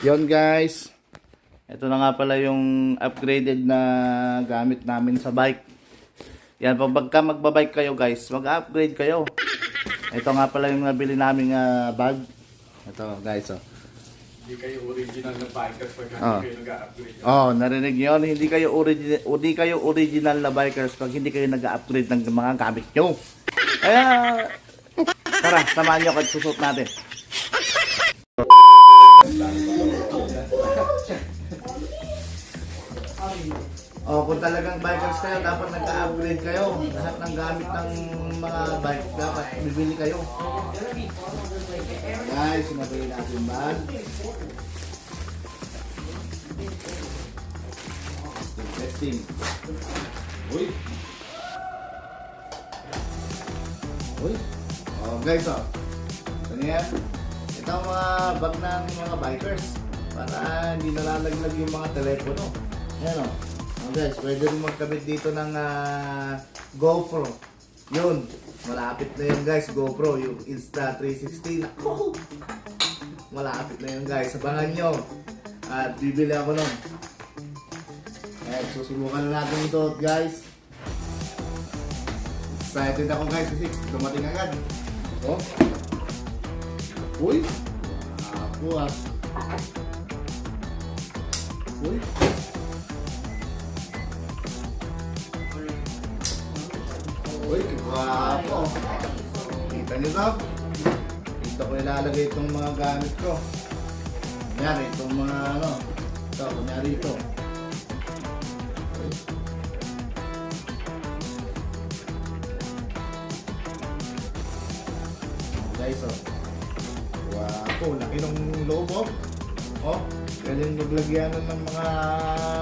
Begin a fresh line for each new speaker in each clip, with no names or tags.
Yon guys, ito na nga pala yung upgraded na gamit namin sa bike. Yan, pagka magbabike kayo guys, mag-upgrade kayo. Ito nga pala yung nabili naming bag. Ito guys, oh.
Hindi kayo original na bikers pag hindi kayo nag-upgrade.
Oh, narinig niyo yun? Hindi kayo original na bikers pag hindi kayo nag-upgrade ng mga gamit nyo. Kaya, tara, samahan nyo at susot natin. Oh, kung talagang bikers kayo, dapat nag-upgrade kayo. Lahat ng gamit ng mga bike, dapat bibili kayo. Guys, sinabay natin bag. Testing. Uy. Uy. Oh, guys, oh. Ito niya. Ito ang mga bag ng mga bikers. Para hindi nalalaglag yung mga telepono. Ayan, oh. Oh, guys, pwede rin magkabit dito ng GoPro. Yun, malapit na yun guys, GoPro, yung Insta360. Naku! Malapit na yun guys, abangan nyo. At bibili ako nun. Ayan, susubukan na natin ito guys. Excited ako guys kasi dumating agad. Oh. Uy! Ako ah. Uy! Uy, gwapo. Kita nyo na. Dito ko ilalagay itong mga gamit ko. Kunyari, itong mga ano. Ito, kunyari ito. Guys, oh. Gwapo. Laki ng loob, oh. Oh, galing maglagyanan ng mga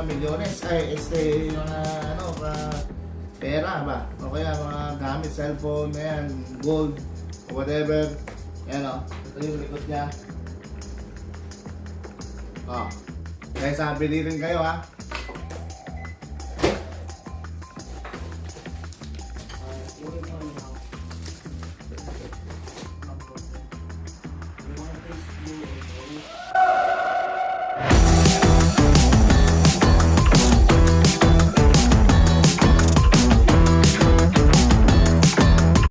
milyones. Ay, mga ano, pera ba? O kaya mga gamit, cellphone, ayan, gold, o whatever. Ayan o, ito yung likod niya. O, kaya sabili rin kayo ha.